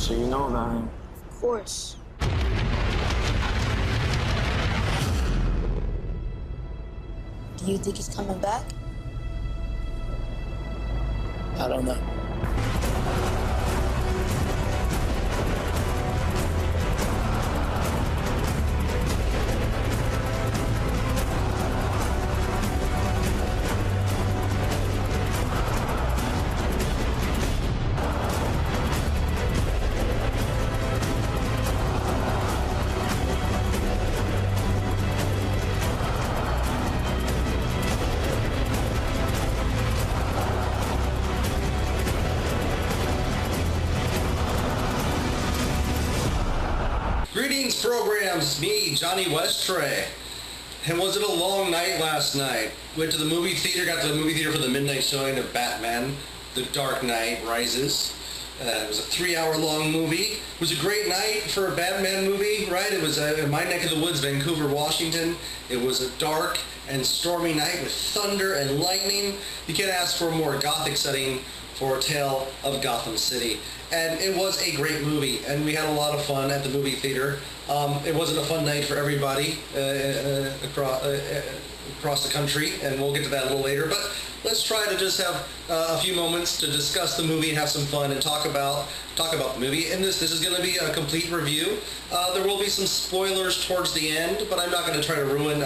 So you know about him? Of course. Do you think he's coming back? I don't know. Greetings, programs. Me, Johnny Westray. And was it a long night last night? Went to the movie theater, got to the movie theater for the midnight showing of Batman, The Dark Knight Rises. It was a 3-hour-long movie. It was a great night for a Batman movie, right? It was in my neck of the woods, Vancouver, Washington. It was a dark and stormy night with thunder and lightning. You can't ask for a more gothic setting for a tale of Gotham City. And it was a great movie, and we had a lot of fun at the movie theater. It wasn't a fun night for everybody across the country, and we'll get to that a little later. But let's try to just have a few moments to discuss the movie and have some fun and talk about the movie. And this is going to be a complete review. There will be some spoilers towards the end, but I'm not going to try to ruin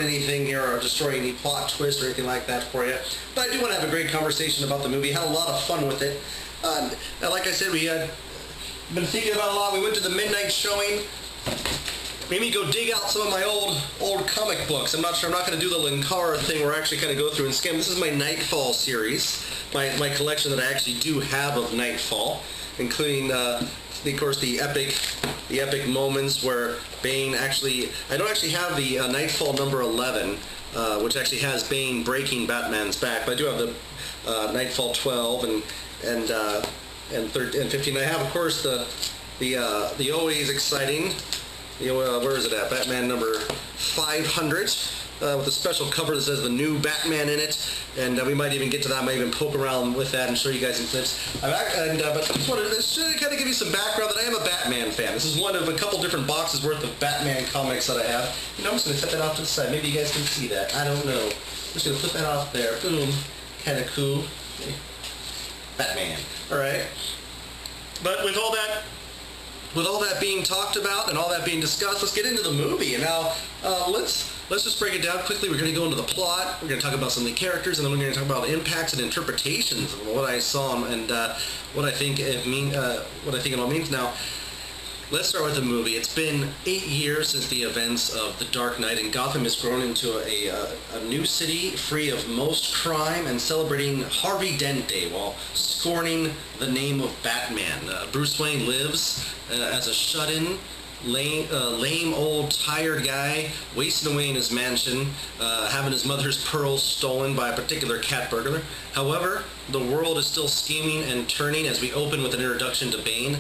anything here or destroy any plot twist or anything like that for you. But I do want to have a great conversation about the movie. Had a lot of fun with it. Like I said, we had been thinking about it a lot. We went to the midnight showing. Made me go dig out some of my old comic books. I'm not going to do the Linkara thing where I actually kind of go through and skim. This is my Nightfall series, my collection that I actually do have of Nightfall, including, of course, the epic moments where Bane actually... I don't actually have the Nightfall number 11, which actually has Bane breaking Batman's back, but I do have the Nightfall 12 and 15. I have, of course, the always exciting, where is it at? Batman number 500, with a special cover that says the new Batman in it, and we might even get to that. I might even poke around with that and show you guys some clips. But I just wanted to kind of give you some background that I am a Batman fan. This is one of a couple different boxes worth of Batman comics that I have. I'm just going to set that off to the side. Maybe you guys can see that. I don't know. I'm just going to flip that off there. Boom. Kind of cool. Batman. All right. But with all that being talked about and all that being discussed, let's get into the movie. And now, let's just break it down quickly. We're going to go into the plot. We're going to talk about some of the characters, and then we're going to talk about the impacts and interpretations of what I saw and what I think it all means. Now, let's start with the movie. It's been 8 years since the events of The Dark Knight, and Gotham has grown into a new city free of most crime and celebrating Harvey Dent Day while scorning the name of Batman. Bruce Wayne lives as a shut-in, lame old tired guy, wasting away in his mansion, having his mother's pearls stolen by a particular cat burglar. However, the world is still scheming and turning as we open with an introduction to Bane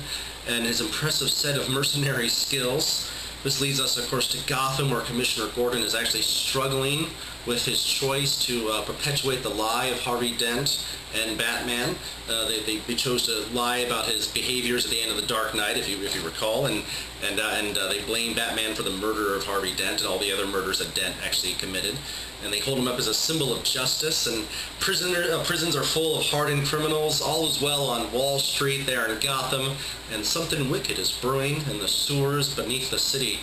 and his impressive set of mercenary skills. This leads us, of course, to Gotham, where Commissioner Gordon is actually struggling with his choice to perpetuate the lie of Harvey Dent and Batman. They chose to lie about his behaviors at the end of The Dark Knight, if you recall, and they blame Batman for the murder of Harvey Dent and all the other murders that Dent actually committed. And they hold him up as a symbol of justice. And prisons are full of hardened criminals. All is well on Wall Street there in Gotham, and something wicked is brewing in the sewers beneath the city.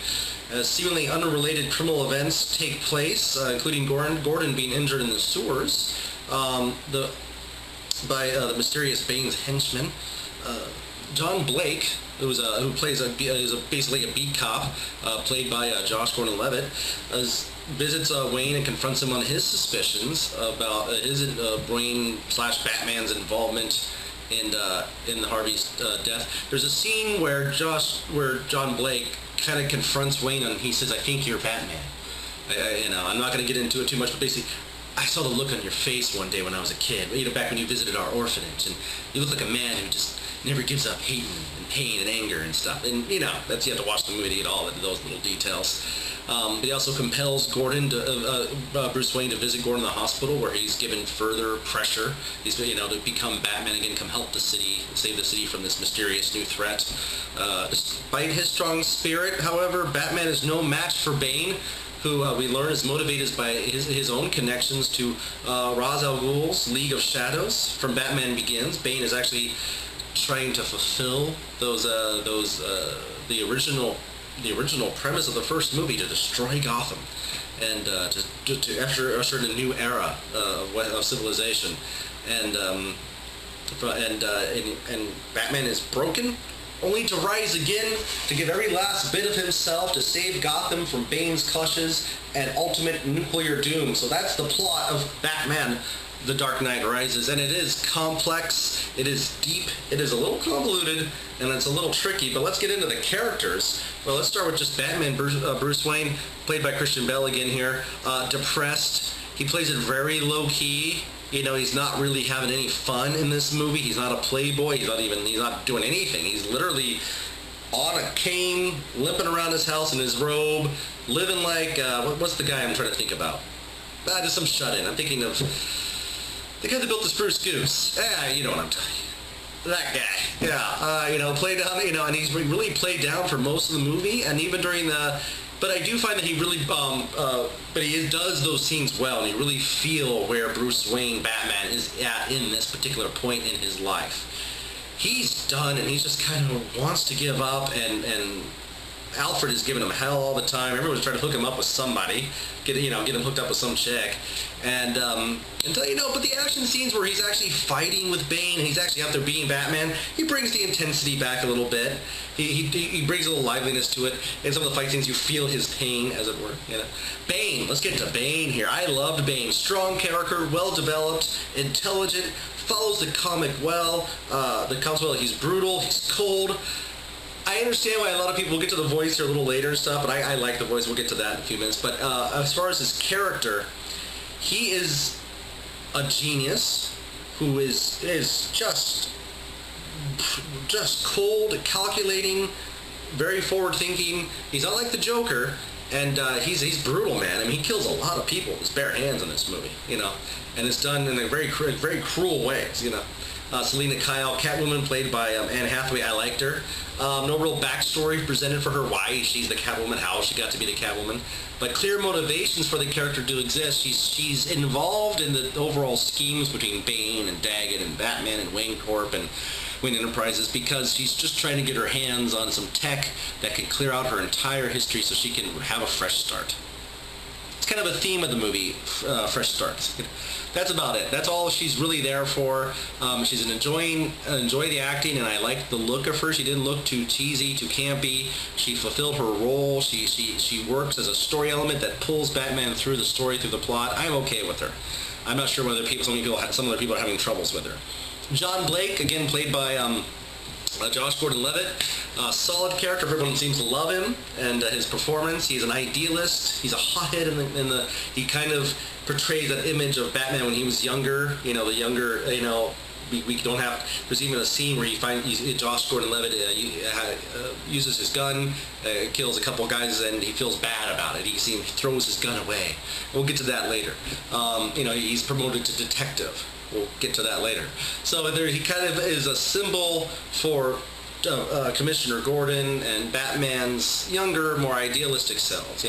As seemingly unrelated criminal events take place, including Gordon being injured in the sewers, by the mysterious Bane's henchman. John Blake, who plays is basically a beat cop, played by Josh Gordon-Levitt, visits Wayne and confronts him on his suspicions about his Wayne/Batman's involvement in Harvey's death. There's a scene where John Blake kind of confronts Wayne and he says, "I think you're Batman." I'm not going to get into it too much, but basically, I saw the look on your face one day when I was a kid, back when you visited our orphanage, and you look like a man who just never gives up hating and pain and anger and stuff. And, you have to watch the movie to get all of those little details. But he also compels Bruce Wayne to visit Gordon in the hospital, where he's given further pressure. He's to become Batman again, come help the city, save the city from this mysterious new threat. Despite his strong spirit, however, Batman is no match for Bane, who we learn is motivated by his own connections to Ra's al Ghul's League of Shadows. From Batman Begins, Bane is actually trying to fulfill the original premise of the first movie, to destroy Gotham and to usher in a new era of civilization. And Batman is broken, only to rise again, to give every last bit of himself to save Gotham from Bane's clutches and ultimate nuclear doom. So that's the plot of Batman: The Dark Knight Rises, and it is complex, it is deep, it is a little convoluted, and it's a little tricky, but let's get into the characters. Well, let's start with just Batman. Bruce Wayne, played by Christian Bale again here, depressed. He plays it very low-key. He's not really having any fun in this movie. He's not a playboy. He's not doing anything. He's literally on a cane, limping around his house in his robe, living like, what's the guy I'm trying to think about? Just some shut-in. I'm thinking of the guy that built the Spruce Goose. You know what I'm talking about. That guy. Yeah. Played down, and he's really played down for most of the movie, and even during the... But I do find that he really, but he does those scenes well, and you really feel where Bruce Wayne, Batman, is at in this particular point in his life. He's done, and he just kind of wants to give up, and Alfred is giving him hell all the time. Everyone's trying to hook him up with somebody, get him hooked up with some chick, and but the action scenes where he's actually fighting with Bane, and he's actually out there being Batman, he brings the intensity back a little bit. He brings a little liveliness to it. In some of the fight scenes, you feel his pain, as it were. Bane. Let's get to Bane here. I loved Bane. Strong character, well developed, intelligent, follows the comic well. He's brutal. He's cold. I understand why a lot of people will get to the voice here a little later and stuff, but I like the voice. We'll get to that in a few minutes. But as far as his character, he is a genius who is just cold, calculating, very forward-thinking. He's not like the Joker, and he's brutal, man. I mean, he kills a lot of people with his bare hands in this movie, and it's done in a very cruel ways, Selina Kyle, Catwoman, played by Anne Hathaway. I liked her. No real backstory presented for her, why she's the Catwoman, how she got to be the Catwoman. But clear motivations for the character do exist. She's involved in the overall schemes between Bane and Daggett and Batman and Wayne Corp and Wayne Enterprises, because she's just trying to get her hands on some tech that can clear out her entire history so she can have a fresh start. It's kind of a theme of the movie, fresh starts. That's about it. That's all she's really there for. She's enjoy the acting, and I liked the look of her. She didn't look too cheesy, too campy. She fulfilled her role. She works as a story element that pulls Batman through the story, through the plot. I'm okay with her. I'm not sure whether some other people are having troubles with her. John Blake, again played by Josh Gordon-Levitt, solid character. Everyone seems to love him and his performance. He's an idealist. He's a hothead he kind of portrays that image of Batman when he was younger. We don't have. There's even a scene where Josh Gordon-Levitt uses his gun, kills a couple of guys, and he feels bad about it. He throws his gun away. We'll get to that later. He's promoted to detective. We'll get to that later. So he kind of is a symbol for Commissioner Gordon and Batman's younger, more idealistic selves,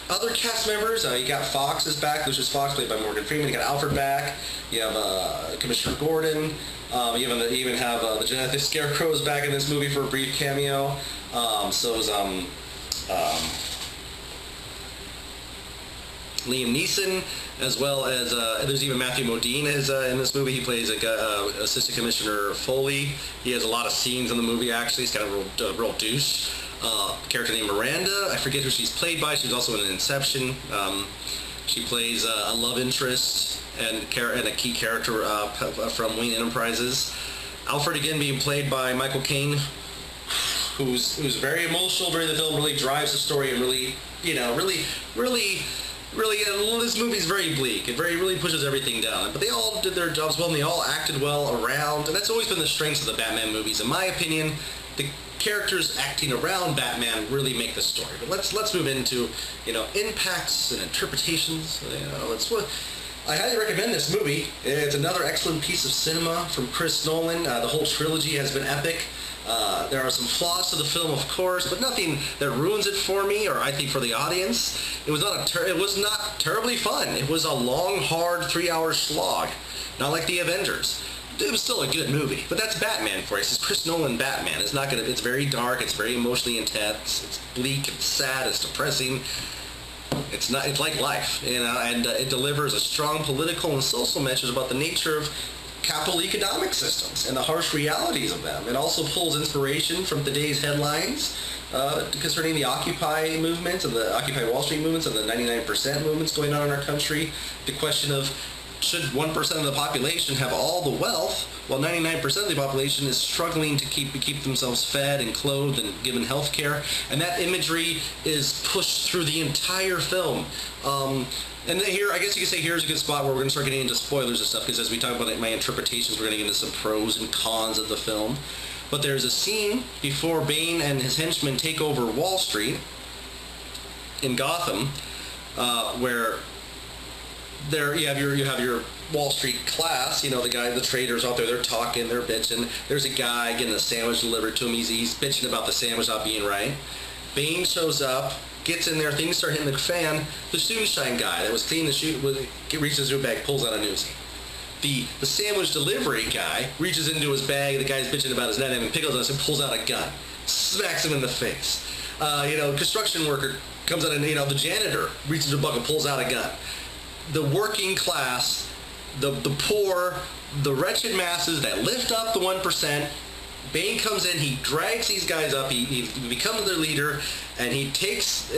Other cast members, you got Fox is back, Lucius Fox, played by Morgan Freeman. You got Alfred back. You have Commissioner Gordon. You even have the Genetic Scarecrow is back in this movie for a brief cameo. So is Liam Neeson, as well as there's even Matthew Modine in this movie. He plays Assistant Commissioner Foley. He has a lot of scenes in the movie, actually. He's kind of a real douche. Character named Miranda. I forget who she's played by. She was also in Inception. She plays a love interest and a key character from Wayne Enterprises. Alfred, again, being played by Michael Caine, who's very emotional during the film, really drives the story, and really, this movie's very bleak. It really pushes everything down. But they all did their jobs well, and they all acted well around. And that's always been the strengths of the Batman movies. In my opinion, the characters acting around Batman really make the story. But let's move into, impacts and interpretations. I highly recommend this movie. It's another excellent piece of cinema from Chris Nolan. The whole trilogy has been epic. There are some flaws to the film, of course, but nothing that ruins it for me, or I think for the audience. It was not terribly fun. It was a long, hard 3-hour slog, not like the Avengers. It was still a good movie, but that's Batman for you. It's Chris Nolan Batman. It's very dark. It's very emotionally intense. It's bleak. It's sad. It's depressing. It's like life, and it delivers a strong political and social message about the nature of capital economic systems and the harsh realities of them. It also pulls inspiration from today's headlines concerning the Occupy movement and the Occupy Wall Street movements and the 99% movements going on in our country. The question of, should 1% of the population have all the wealth while 99% of the population is struggling to keep themselves fed and clothed and given health care? And that imagery is pushed through the entire film. And here, I guess you could say here's a good spot where we're going to start getting into spoilers and stuff, because as we talk about my interpretations, we're going to get into some pros and cons of the film. But there's a scene before Bane and his henchmen take over Wall Street in Gotham, where you have your Wall Street class, the traders out there, they're talking, they're bitching. There's a guy getting a sandwich delivered to him. He's bitching about the sandwich not being right. Bane shows up, gets in there, things start hitting the fan. The Shoeshine guy that was cleaning the shoe reaches into a bag, pulls out a newsie. The sandwich delivery guy reaches into his bag, the guy's bitching about his net and pickles us and pulls out a gun, smacks him in the face. Construction worker comes out and, the janitor reaches into a bucket, pulls out a gun. The working class, the poor, the wretched masses that lift up the 1%, Bane comes in, he drags these guys up, he becomes their leader, and he takes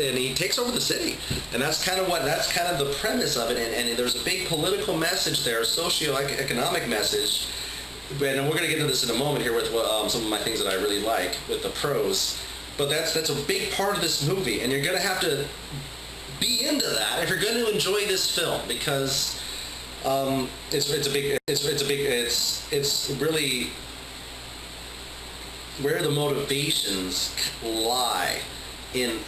over the city. And that's kind of the premise of it. And there's a big political message there, a socio-economic message. And we're going to get into this in a moment here with some of my things that I really like with the pros. But that's a big part of this movie, and you're going to have to be into that if you're going to enjoy this film, because it's really where the motivations lie in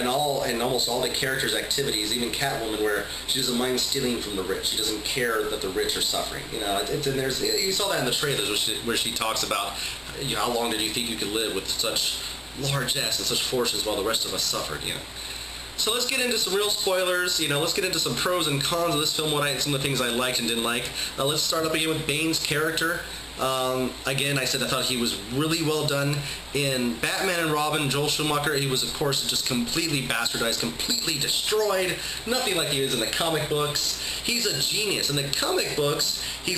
almost all the characters' activities, even Catwoman, where she doesn't mind stealing from the rich. She doesn't care that the rich are suffering. You saw that in the trailers where she talks about how long did you think you could live with such largesse and such fortunes while the rest of us suffered. So let's get into some real spoilers. Let's get into some pros and cons of this film. Some of the things I liked and didn't like. Let's start up again with Bane's character. Again, I said I thought he was really well done. In Batman and Robin, Joel Schumacher, he was, of course, just completely bastardized, completely destroyed. Nothing like he is in the comic books. He's a genius. In the comic books, he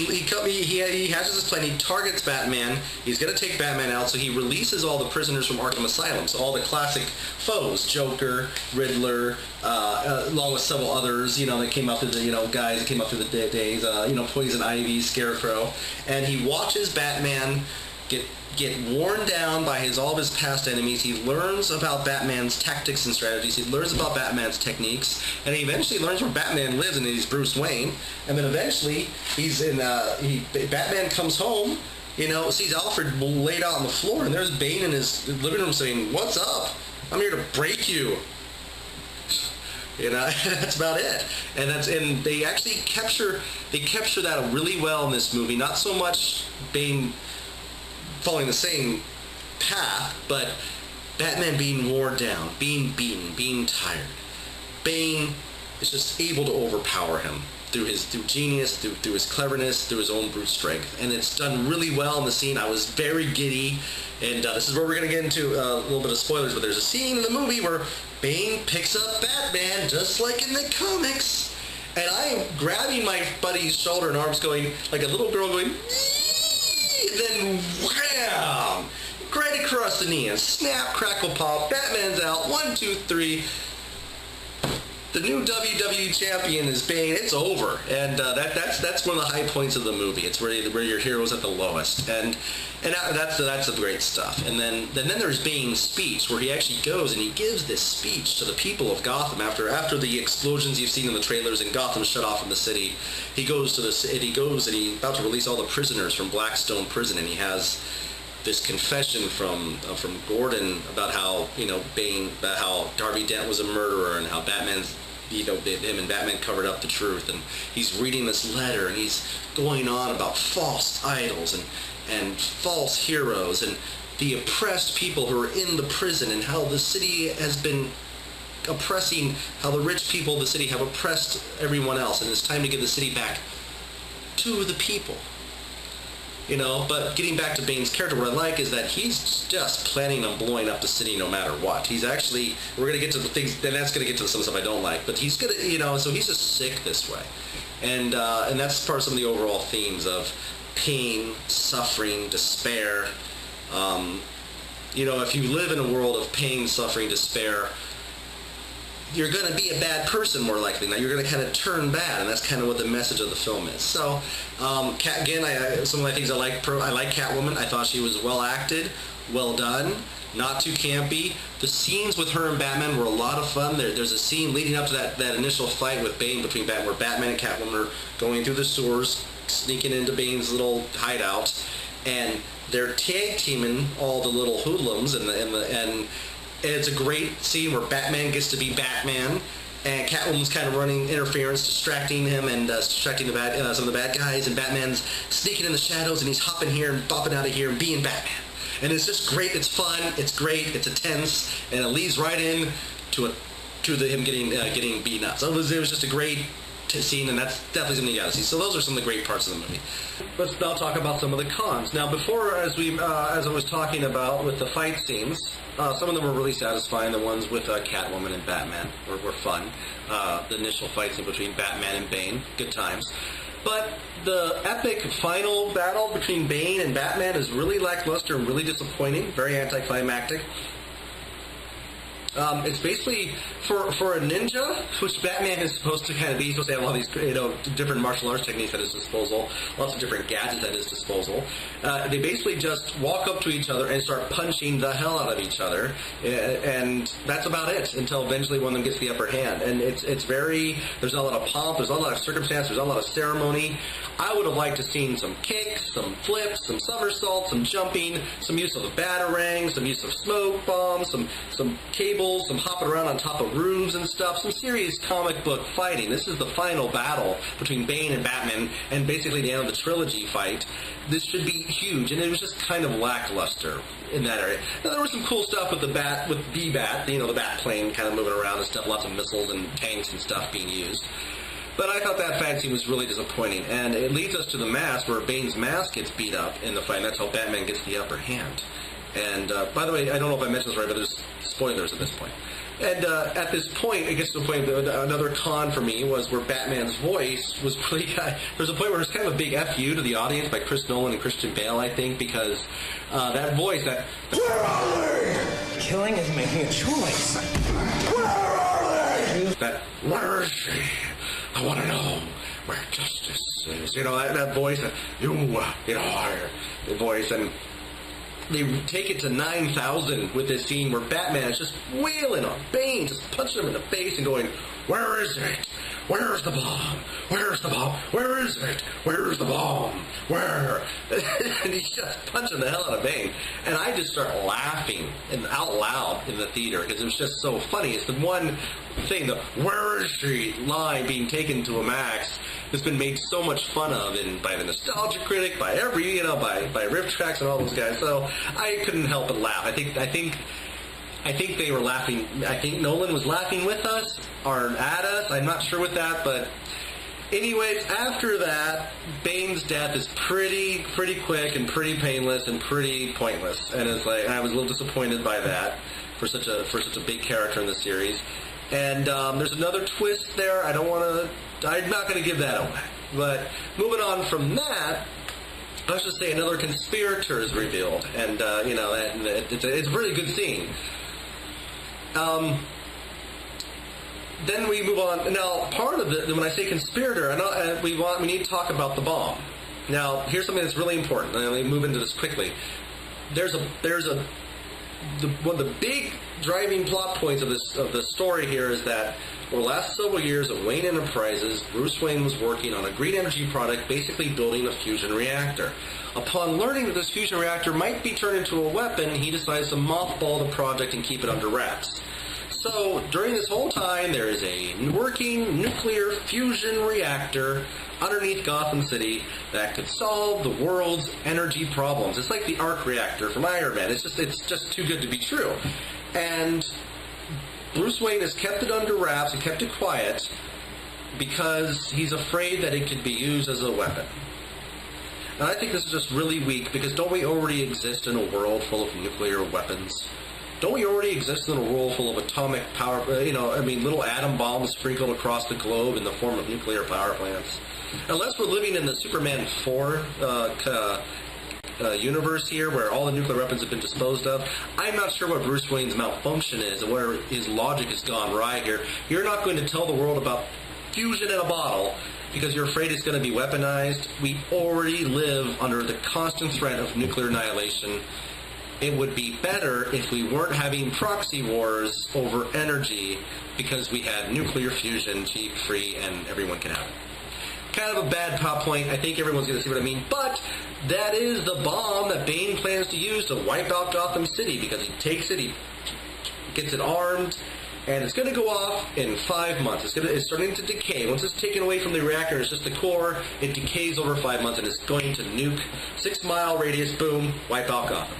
has this plan. He targets Batman. He's going to take Batman out, so he releases all the prisoners from Arkham Asylum. So all the classic foes, Joker, Riddler, along with several others, that came up through the, guys that came up through the days, Poison Ivy, Scarecrow. And he watches Batman get worn down by all of his past enemies. He learns about Batman's tactics and strategies. He learns about Batman's techniques, and he eventually learns where Batman lives, and he's Bruce Wayne. And then eventually, Batman comes home, sees Alfred laid out on the floor, and there's Bane in his living room saying, "What's up? I'm here to break you." That's about it. And they actually capture that really well in this movie. Not so much Bane following the same path, but Batman being worn down, being beaten, being tired. Bane is just able to overpower him through genius, through his cleverness, through his own brute strength. And it's done really well in the scene. I was very giddy. And this is where we're going to get into a little bit of spoilers, but there's a scene in the movie where Bane picks up Batman, just like in the comics. And I am grabbing my buddy's shoulder and arms going, like a little girl going, and then wham! Right across the knee, and snap, crackle, pop, Batman's out, 1, 2, 3. The new WWE champion is Bane. It's over, and that's one of the high points of the movie. It's where your hero's at the lowest, and that's the great stuff. And then there's Bane's speech, where he actually goes and he gives this speech to the people of Gotham after the explosions you've seen in the trailers and Gotham shut off from the city. He goes and he's about to release all the prisoners from Blackstone Prison, and he has this confession from Gordon about how Bane, about how Harvey Dent was a murderer, and how Batman's him and Batman covered up the truth, and he's reading this letter, and he's going on about false idols and false heroes and the oppressed people who are in the prison, and how the city has been oppressing, how the rich people of the city have oppressed everyone else, and it's time to give the city back to the people. But getting back to Bane's character, what I like is that he's just planning on blowing up the city no matter what. He's actually, we're going to get to the things, and that's going to get to some stuff I don't like, but he's going to, so he's just sick this way. And that's part of some of the overall themes of pain, suffering, despair. If you live in a world of pain, suffering, despair, you're going to be a bad person more likely. Now you're going to kind of turn bad, and that's kind of what the message of the film is. So, some of my things I like Catwoman. I thought she was well acted, well done, not too campy. The scenes with her and Batman were a lot of fun. There's a scene leading up to that initial fight with Bane between Batman, where Batman and Catwoman are going through the sewers, sneaking into Bane's little hideout, and they're tag teaming all the little hoodlums, and it's a great scene where Batman gets to be Batman, and Catwoman's kind of running interference, distracting him and distracting some of the bad guys, and Batman's sneaking in the shadows, and he's hopping here and bopping out of here and being Batman. And it's just great. It's fun. It's great. It's intense, and it leads right in to him getting beaten up. So it was just a great scene, and that's definitely something you gotta see. So those are some of the great parts of the movie. Let's now talk about some of the cons. Now, before, as I was talking about with the fight scenes, some of them were really satisfying. The ones with Catwoman and Batman were fun. The initial fight scene between Batman and Bane, good times. But the epic final battle between Bane and Batman is really lackluster and really disappointing, very anticlimactic. It's basically for a ninja, which Batman is supposed to kind of be. He's supposed to have all these, different martial arts techniques at his disposal, lots of different gadgets at his disposal. They basically just walk up to each other and start punching the hell out of each other, and that's about it until eventually one of them gets the upper hand. And it's very, there's not a lot of pomp, there's not a lot of circumstance, there's not a lot of ceremony. I would have liked to seen some kicks, some flips, some somersaults, some jumping, some use of a batarang, some use of smoke bombs, some cables, some hopping around on top of roofs and stuff, some serious comic book fighting. This is the final battle between Bane and Batman, and basically the end of the trilogy fight. This should be huge, and it was just kind of lackluster in that area. Now, there was some cool stuff with the Bat, with B-Bat, the Bat plane kind of moving around and stuff, lots of missiles and tanks and stuff being used. But I thought that fight scene was really disappointing, and it leads us to the mask, where Bane's mask gets beat up in the fight, and that's how Batman gets the upper hand. And, by the way, I don't know if I mentioned this right, but there's spoilers at this point. And at this point, it gets to the point that another con for me was where Batman's voice was really... There's a point where it's kind of a big F you to the audience by Chris Nolan and Christian Bale, I think, because that voice, that... Where are they? Killing is making a choice. Where are they? That, where is she? I want to know where justice is. That voice, the voice, and they take it to 9,000 with this scene where Batman is just wailing on Bane, just punching him in the face and going, where is it? Where's the bomb? Where's the bomb? Where is it? Where's the bomb? Where? And he's just punching the hell out of Bane. And I just start laughing out loud in the theater because it was just so funny. It's the one thing, the where is she line being taken to a max that's been made so much fun of by the Nostalgia Critic, by every, by Riff Tracks and all those guys. So I couldn't help but laugh. I think they were laughing. I think Nolan was laughing with us or at us. I'm not sure with that, but anyways, after that, Bane's death is pretty quick and pretty painless and pretty pointless. And it's like I was a little disappointed by that for such a big character in the series. And there's another twist there. I'm not going to give that away. But moving on from that, let's just say another conspirator is revealed, and it's a really good scene. Then we move on. Now, part of it, when I say conspirator, we need to talk about the bomb. Now, here's something that's really important. And let me move into this quickly. One of the big driving plot points of the story here is that over the last several years at Wayne Enterprises, Bruce Wayne was working on a green energy product, basically building a fusion reactor. Upon learning that this fusion reactor might be turned into a weapon, he decides to mothball the project and keep it under wraps. So, during this whole time, there is a working nuclear fusion reactor underneath Gotham City that could solve the world's energy problems. It's like the arc reactor from Iron Man. It's just too good to be true. And Bruce Wayne has kept it under wraps and kept it quiet because he's afraid that it could be used as a weapon. And I think this is just really weak because don't we already exist in a world full of nuclear weapons? Don't we already exist in a world full of atomic power, little atom bombs sprinkled across the globe in the form of nuclear power plants? Unless we're living in the Superman 4 universe here where all the nuclear weapons have been disposed of, I'm not sure what Bruce Wayne's malfunction is and where his logic has gone right here. You're not going to tell the world about fusion in a bottle because you're afraid it's going to be weaponized. We already live under the constant threat of nuclear annihilation. It would be better if we weren't having proxy wars over energy because we had nuclear fusion, cheap, free, and everyone can have it. Kind of a bad pop point. I think everyone's going to see what I mean. But that is the bomb that Bane plans to use to wipe out Gotham City because he takes it, he gets it armed, and it's going to go off in 5 months. It's starting to decay. Once it's taken away from the reactor, it's just the core. It decays over 5 months, and it's going to nuke 6-mile radius, boom, wipe out Gotham.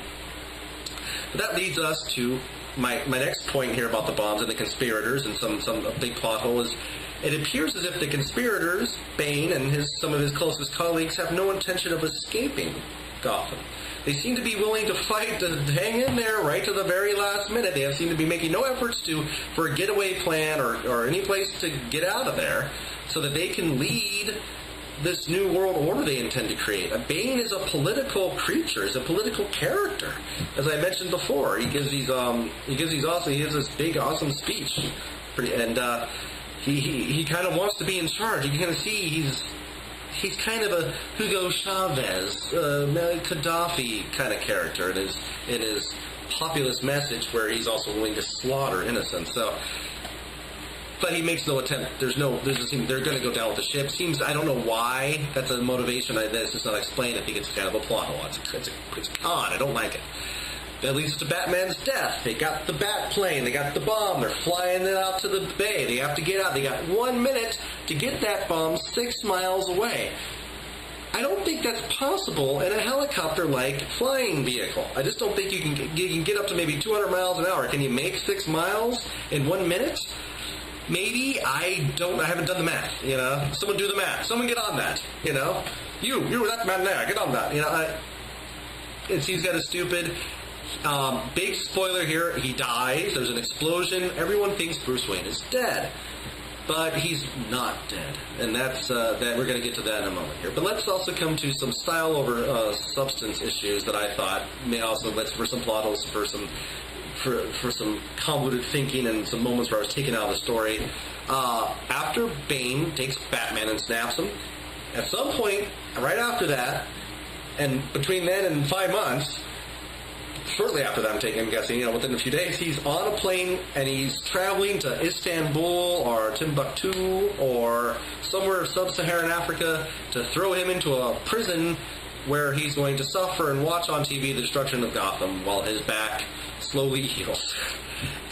But that leads us to my next point here about the bombs and the conspirators and some big plot hole is it appears as if the conspirators, Bane and some of his closest colleagues, have no intention of escaping Gotham. They seem to be willing to fight, to hang in there right to the very last minute. They seem to be making no efforts for a getaway plan or any place to get out of there so that they can lead this new world order they intend to create. Bane is a political creature, is a political character. As I mentioned before, he has this big, awesome speech, he kind of wants to be in charge. You can kind of see he's kind of a Hugo Chavez, Gaddafi kind of character in his populist message, where he's also willing to slaughter innocents. But he makes no attempt. They're going to go down with the ship. I don't know why that's a motivation. That's just not explained. I think it's kind of a plot hole. It's a con. I don't like it. That leads to Batman's death. They got the bat plane. They got the bomb. They're flying it out to the bay. They have to get out. They got 1 minute to get that bomb 6 miles away. I don't think that's possible in a helicopter-like flying vehicle. I just don't think you can get up to maybe 200 miles an hour. Can you make 6 miles in 1 minute? Maybe. I haven't done the math, Someone do the math. Someone get on that, You, that man there, get on that, It seems kind of stupid. Big spoiler here, he dies, there's an explosion, everyone thinks Bruce Wayne is dead. But he's not dead. And that we're going to get to that in a moment here. But let's also come to some style over substance issues that I thought may also, for some plot holes, for some convoluted thinking and some moments where I was taken out of the story. After Bane takes Batman and snaps him, at some point, right after that, and between then and 5 months, shortly after that I'm guessing, within a few days, he's on a plane and he's traveling to Istanbul or Timbuktu or somewhere sub-Saharan Africa to throw him into a prison where he's going to suffer and watch on TV the destruction of Gotham while his back slowly heals.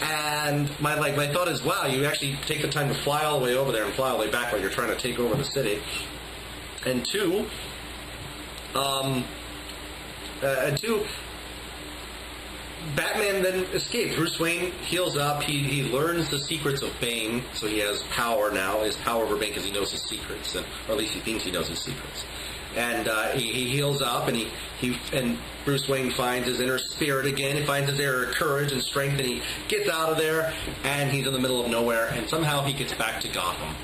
And my thought is, wow, you actually take the time to fly all the way over there and fly all the way back while you're trying to take over the city. And two, Batman then escapes. Bruce Wayne heals up. He learns the secrets of Bane, so he has power now. His power over Bane because he knows his secrets, or at least he thinks he knows his secrets. And he heals up, and Bruce Wayne finds his inner spirit again. He finds his inner courage and strength, and he gets out of there, and he's in the middle of nowhere, and somehow he gets back to Gotham.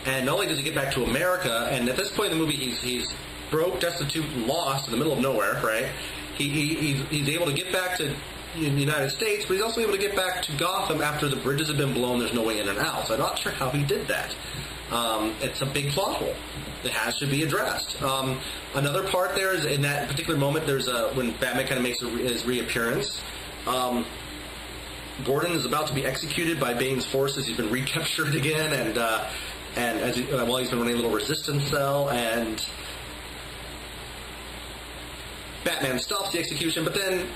And not only does he get back to America, and at this point in the movie, he's broke, destitute, and lost in the middle of nowhere, right? He's able to get back to the United States, but he's also able to get back to Gotham after the bridges have been blown. There's no way in and out. So I'm not sure how he did that. It's a big plot hole that has to be addressed. Another part there is in that particular moment, there's when Batman kind of makes his reappearance. Gordon is about to be executed by Bane's forces. He's been recaptured again, and as while he's been running a little resistance cell, and Batman stops the execution, but then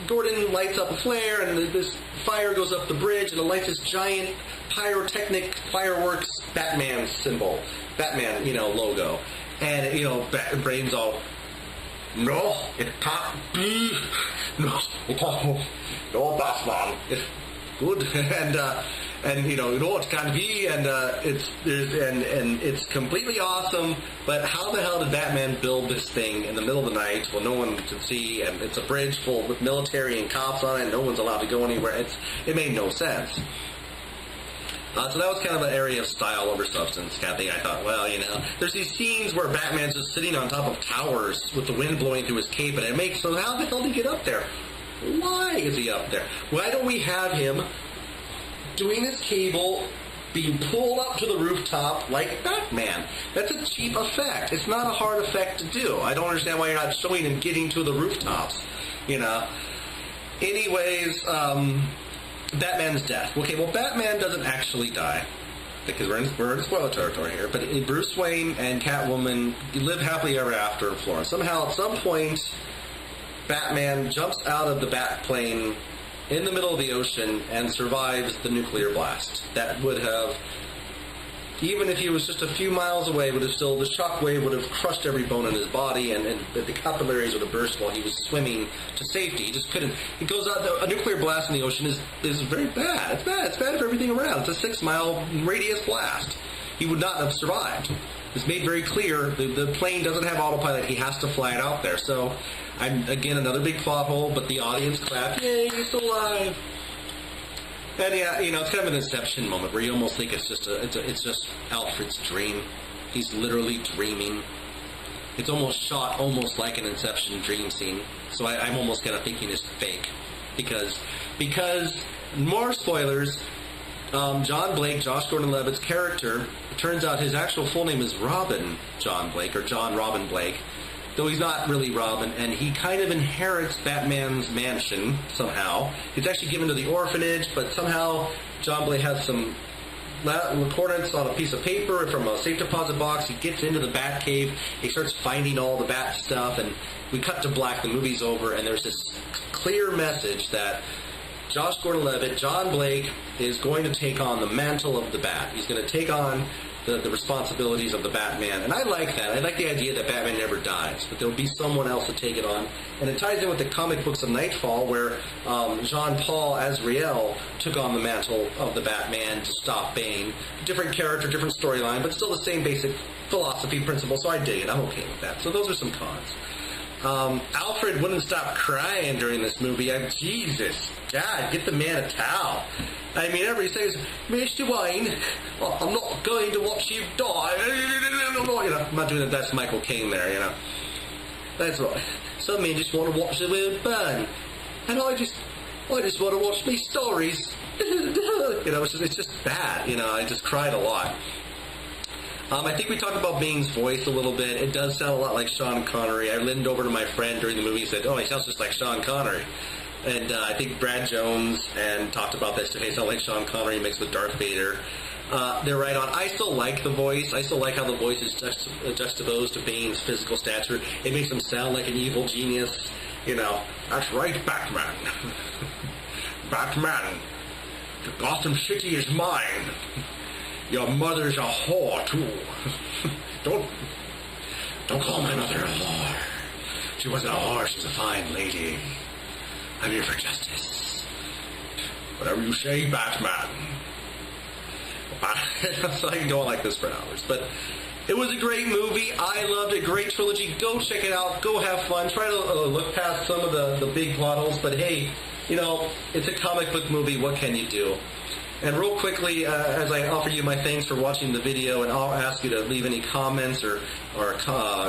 Gordon lights up a flare, and this fire goes up the bridge, and it lights this giant pyrotechnic fireworks Batman symbol, Batman, logo, and Brain's all, no, it can't be, no, it can't, no, Batman, it's good, and it can't be, and it's completely awesome. But how the hell did Batman build this thing in the middle of the night when no one can see, and it's a bridge full with military and cops on it, and no one's allowed to go anywhere? It made no sense. So that was kind of an area of style over substance kind of thing. I thought, well, there's these scenes where Batman's just sitting on top of towers with the wind blowing through his cape, and so how the hell did he get up there? Why is he up there? Why don't we have him doing his cable being pulled up to the rooftop like Batman? That's a cheap effect. It's not a hard effect to do. I don't understand why you're not showing him getting to the rooftops. Anyways, Batman's death. Okay, well, Batman doesn't actually die, because we're in spoiler territory here, but Bruce Wayne and Catwoman live happily ever after in Florida. Somehow, at some point, Batman jumps out of the Batplane in the middle of the ocean and survives the nuclear blast. That would have, even if he was just a few miles away, the shockwave would have crushed every bone in his body, and the capillaries would have burst while he was swimming to safety. He just couldn't. He goes out. A nuclear blast in the ocean is very bad. It's bad. It's bad for everything around. It's a 6-mile radius blast. He would not have survived. It's made very clear the plane doesn't have autopilot. He has to fly it out there. So, again, another big plot hole, but the audience clapped. Yay, he's alive. And yeah, it's kind of an Inception moment where you almost think it's just Alfred's dream. He's literally dreaming. It's almost shot almost like an Inception dream scene. So I'm almost kind of thinking it's fake, because more spoilers. John Blake, Josh Gordon-Levitt's character, it turns out his actual full name is Robin John Blake, or John Robin Blake, though he's not really Robin, and he kind of inherits Batman's mansion somehow. It's actually given to the orphanage, but somehow John Blake has some recordings on a piece of paper from a safe deposit box. He gets into the Batcave, he starts finding all the Bat stuff, and we cut to black, the movie's over, and there's this clear message that Josh Gordon-Levitt, John Blake, is going to take on the mantle of the Bat. He's going to take on the responsibilities of the Batman. And I like that. I like the idea that Batman never dies, but there will be someone else to take it on. And it ties in with the comic books of Nightfall, where Jean-Paul Azrael took on the mantle of the Batman to stop Bane. Different character, different storyline, but still the same basic philosophy, principle, so I dig it. I'm okay with that. So those are some cons. Alfred wouldn't stop crying during this movie. Jesus, God, get the man a towel. I mean, everybody says, Mr. Wayne, I'm not going to watch you die. I'm not doing that. That's Michael Caine there, That's right. Some men just want to watch the world burn. And I just want to watch these stories. It's just bad. I just cried a lot. I think we talked about Bane's voice a little bit. It does sound a lot like Sean Connery. I leaned over to my friend during the movie and said, oh, he sounds just like Sean Connery. And I think Brad Jones and talked about this today. It sounds like Sean Connery mixed with Darth Vader. They're right on. I still like the voice. I still like how the voice is juxtaposed to Bane's physical stature. It makes him sound like an evil genius. That's right, Batman. Batman. The Gotham City is mine. Your mother's a whore, too. Don't call my mother a whore. She wasn't a whore, she's a fine lady. I'm here for justice. Whatever you say, Batman. So I can go on like this for hours. But it was a great movie. I loved it. Great trilogy. Go check it out. Go have fun. Try to look past some of the big plot holes. But hey, it's a comic book movie. What can you do? And real quickly, as I offer you my thanks for watching the video, and I'll ask you to leave any comments or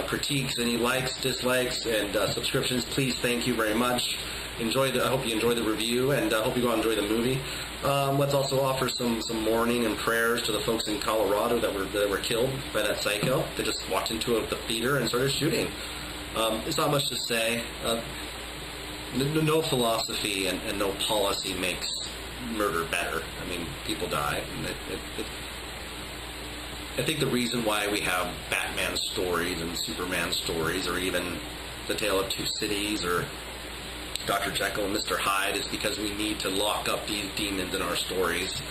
critiques, any likes, dislikes, and subscriptions. Please, thank you very much. I hope you enjoy the review, and I hope you go out and enjoy the movie. Let's also offer some mourning and prayers to the folks in Colorado that were killed by that psycho that just walked into the theater and started shooting. There's not much to say. no philosophy and no policy makes murder better. I mean, people die. And I think the reason why we have Batman stories and Superman stories, or even The Tale of Two Cities, or Dr. Jekyll and Mr. Hyde, is because we need to lock up these demons in our stories.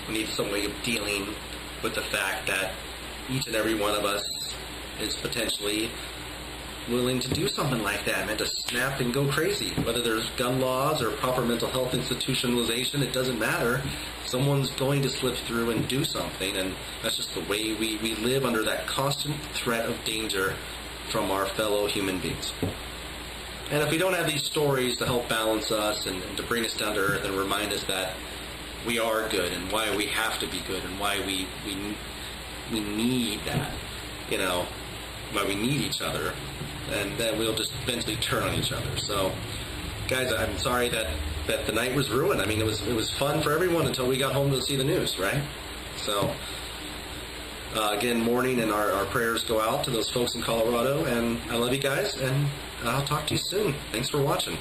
We need some way of dealing with the fact that each and every one of us is potentially willing to do something like that, man, to snap and go crazy. Whether there's gun laws or proper mental health institutionalization, it doesn't matter. Someone's going to slip through and do something, and that's just the way we live, under that constant threat of danger from our fellow human beings. And if we don't have these stories to help balance us and to bring us down to earth and remind us that we are good and why we have to be good and why we need that, you know, why we need each other, and then we'll just eventually turn on each other. So, guys, I'm sorry that the night was ruined. I mean, it was fun for everyone until we got home to see the news, right? So, again, mourning and our prayers go out to those folks in Colorado, and I love you guys, and I'll talk to you soon. Thanks for watching.